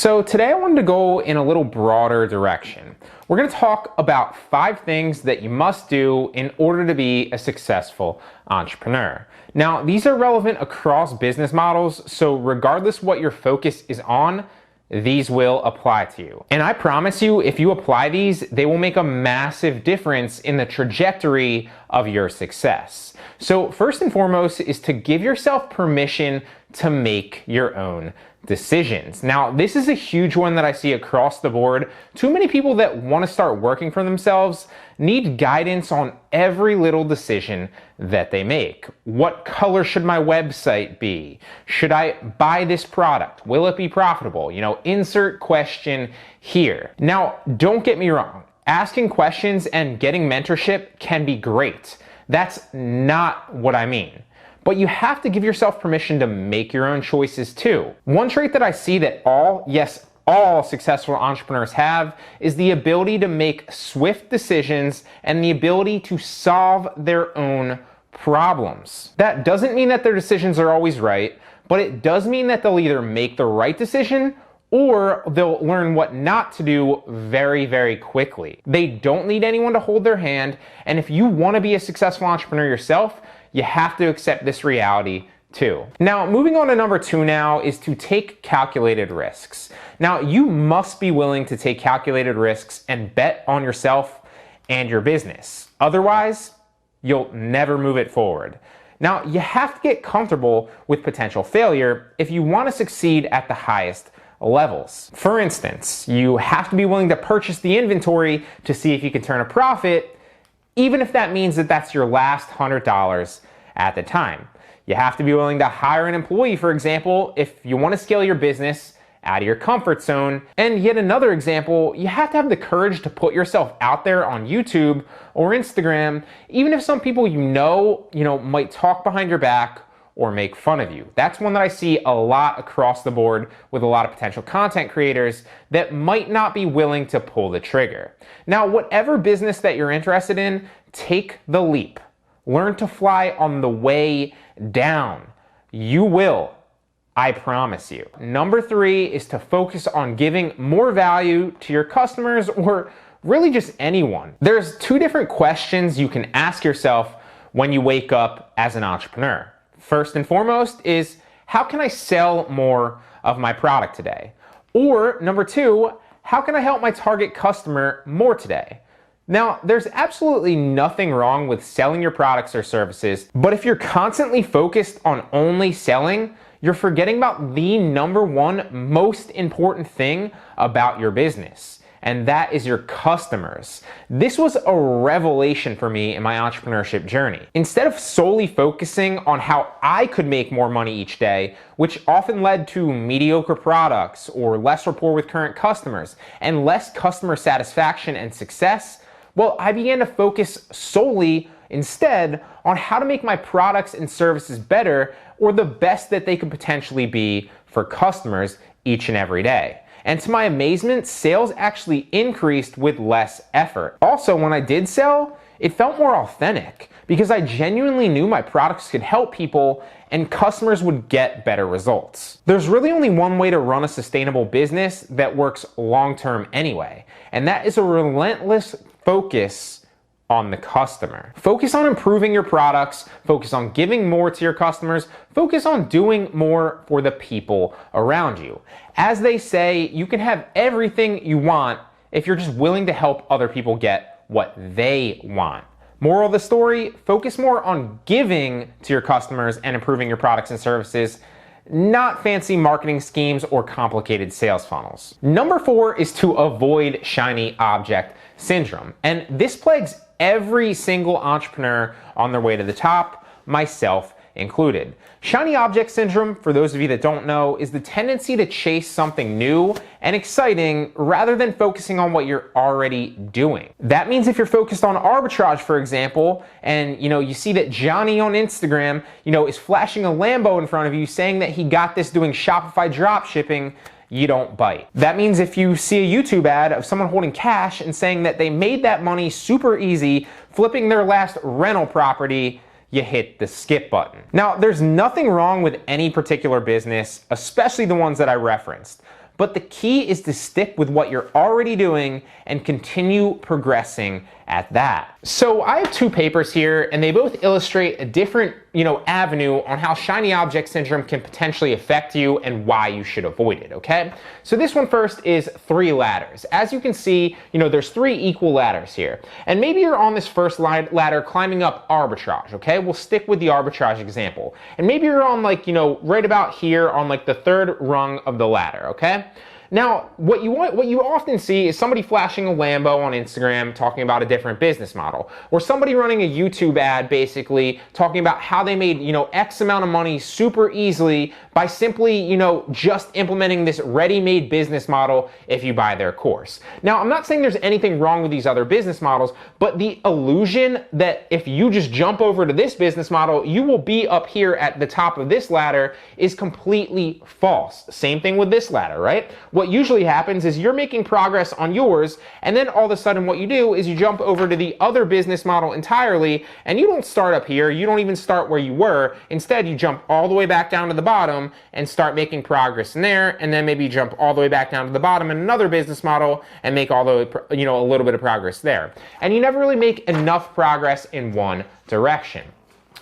So today I wanted to go in a little broader direction. We're going to talk about 5 things that you must do in order to be a successful entrepreneur. Now, these are relevant across business models, so regardless what your focus is on, these will apply to you. And I promise you, if you apply these, they will make a massive difference in the trajectory of your success. So first and foremost is to give yourself permission to make your own decisions. Now, this is a huge one that I see across the board. Too many people that want to start working for themselves need guidance on every little decision that they make. What color should my website be? Should I buy this product? Will it be profitable? Insert question here. Now, don't get me wrong. Asking questions and getting mentorship can be great. That's not what I mean. But you have to give yourself permission to make your own choices too. One trait that I see that all successful entrepreneurs have is the ability to make swift decisions and the ability to solve their own problems. That doesn't mean that their decisions are always right, but it does mean that they'll either make the right decision or they'll learn what not to do very, very quickly. They don't need anyone to hold their hand, and if you want to be a successful entrepreneur yourself, you have to accept this reality too. Now, moving on to number 2 now is to take calculated risks. Now, you must be willing to take calculated risks and bet on yourself and your business. Otherwise, you'll never move it forward. Now, you have to get comfortable with potential failure if you want to succeed at the highest levels. For instance, you have to be willing to purchase the inventory to see if you can turn a profit, even if that means that that's your last $100 at the time. You have to be willing to hire an employee, for example, if you want to scale your business out of your comfort zone. And yet another example, you have to have the courage to put yourself out there on YouTube or Instagram, even if some people might talk behind your back or make fun of you. That's one that I see a lot across the board with a lot of potential content creators that might not be willing to pull the trigger. Now, whatever business that you're interested in, take the leap. Learn to fly on the way down. You will, I promise you. Number 3 is to focus on giving more value to your customers or really just anyone. There's 2 different questions you can ask yourself when you wake up as an entrepreneur. First and foremost is, how can I sell more of my product today? Or number 2, how can I help my target customer more today? Now, there's absolutely nothing wrong with selling your products or services, but if you're constantly focused on only selling, you're forgetting about the number 1 most important thing about your business, and that is your customers. This was a revelation for me in my entrepreneurship journey. Instead of solely focusing on how I could make more money each day, which often led to mediocre products or less rapport with current customers and less customer satisfaction and success, well, I began to focus solely instead on how to make my products and services better or the best that they could potentially be for customers each and every day. And to my amazement, sales actually increased with less effort. Also, when I did sell, it felt more authentic because I genuinely knew my products could help people and customers would get better results. There's really only one way to run a sustainable business that works long-term anyway, and that is a relentless focus on the customer. Focus on improving your products, focus on giving more to your customers, focus on doing more for the people around you. As they say, you can have everything you want if you're just willing to help other people get what they want. Moral of the story, focus more on giving to your customers and improving your products and services, not fancy marketing schemes or complicated sales funnels. Number 4 is to avoid shiny object syndrome. And this plagues every single entrepreneur on their way to the top, myself included. Shiny object syndrome, for those of you that don't know, is the tendency to chase something new and exciting rather than focusing on what you're already doing. That means if you're focused on arbitrage, for example, and you see that Johnny on Instagram, is flashing a Lambo in front of you saying that he got this doing Shopify drop shipping, you don't bite. That means if you see a YouTube ad of someone holding cash and saying that they made that money super easy, flipping their last rental property, you hit the skip button. Now, there's nothing wrong with any particular business, especially the ones that I referenced. but the key is to stick with what you're already doing and continue progressing at that. So I have two papers here, and they both illustrate a different, avenue on how shiny object syndrome can potentially affect you and why you should avoid it, okay? So this one first is 3 ladders. As you can see, there's 3 equal ladders here. And maybe you're on this first ladder climbing up arbitrage, okay? We'll stick with the arbitrage example. And maybe you're on right about here on the 3rd rung of the ladder, okay? Now, what you often see is somebody flashing a Lambo on Instagram talking about a different business model, or somebody running a YouTube ad basically talking about how they made, X amount of money super easily by simply, just implementing this ready-made business model if you buy their course. Now, I'm not saying there's anything wrong with these other business models, but the illusion that if you just jump over to this business model, you will be up here at the top of this ladder is completely false. Same thing with this ladder, right? What usually happens is you're making progress on yours, and then all of a sudden what you do is you jump over to the other business model entirely, and you don't start up here, you don't even start where you were. Instead, you jump all the way back down to the bottom and start making progress in there, and then maybe jump all the way back down to the bottom in another business model and make all the way, a little bit of progress there. And you never really make enough progress in one direction.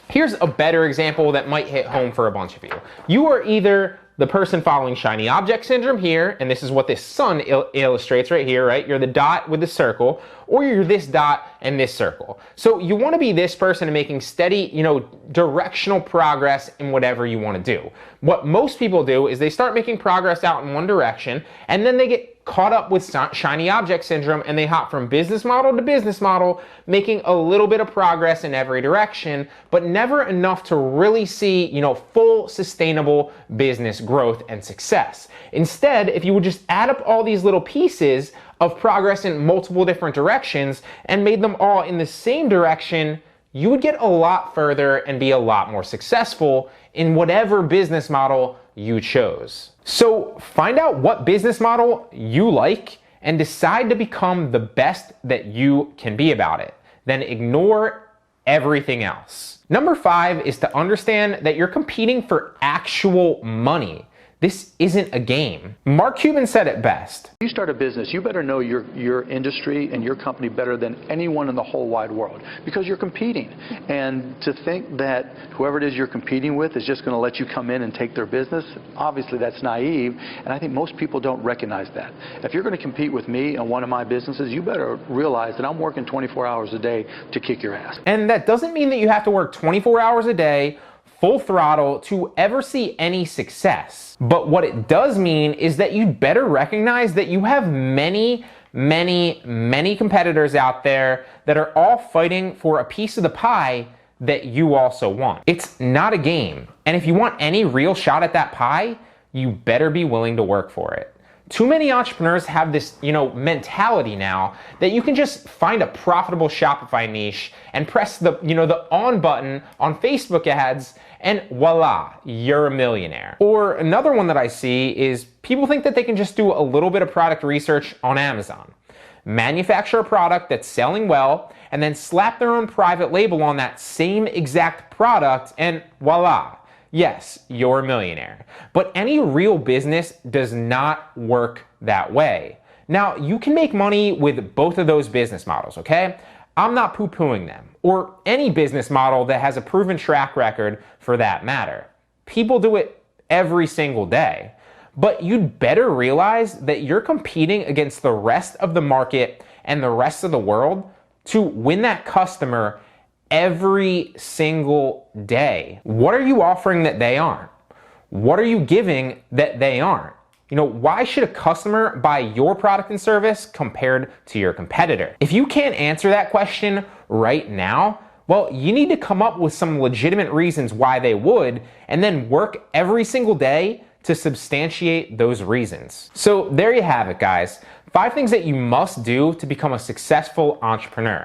Here's a better example that might hit home for a bunch of you. You are either the person following shiny object syndrome here, and this is what this sun illustrates right here, right? You're the dot with the circle, or you're this dot and this circle. So you want to be this person and making steady, directional progress in whatever you want to do. What most people do is they start making progress out in one direction, and then they get caught up with shiny object syndrome, and they hop from business model to business model, making a little bit of progress in every direction, but never enough to really see, full sustainable business growth and success. Instead, if you would just add up all these little pieces of progress in multiple different directions and made them all in the same direction, you would get a lot further and be a lot more successful in whatever business model you chose. So find out what business model you like and decide to become the best that you can be about it. Then ignore everything else. Number 5 is to understand that you're competing for actual money. This isn't a game. Mark Cuban said it best. You start a business, you better know your industry and your company better than anyone in the whole wide world, because you're competing. And to think that whoever it is you're competing with is just going to let you come in and take their business, obviously that's naive, and I think most people don't recognize that. If you're going to compete with me in one of my businesses, you better realize that I'm working 24 hours a day to kick your ass. And that doesn't mean that you have to work 24 hours a day, full throttle, to ever see any success. But what it does mean is that you'd better recognize that you have many competitors out there that are all fighting for a piece of the pie that you also want. It's not a game. And if you want any real shot at that pie, you better be willing to work for it. Too many entrepreneurs have this, mentality now that you can just find a profitable Shopify niche and press the, the on button on Facebook ads, and voila, you're a millionaire. Or another one that I see is people think that they can just do a little bit of product research on Amazon, manufacture a product that's selling well, and then slap their own private label on that same exact product, and voila. Yes, you're a millionaire. But any real business does not work that way. Now, you can make money with both of those business models, okay? I'm not poo-pooing them, or any business model that has a proven track record for that matter. People do it every single day. But you'd better realize that you're competing against the rest of the market and the rest of the world to win that customer every single day. What are you offering that they aren't? What are you giving that they aren't? Why should a customer buy your product and service compared to your competitor? If you can't answer that question right now, well, you need to come up with some legitimate reasons why they would, and then work every single day to substantiate those reasons. So there you have it, guys. 5 things that you must do to become a successful entrepreneur.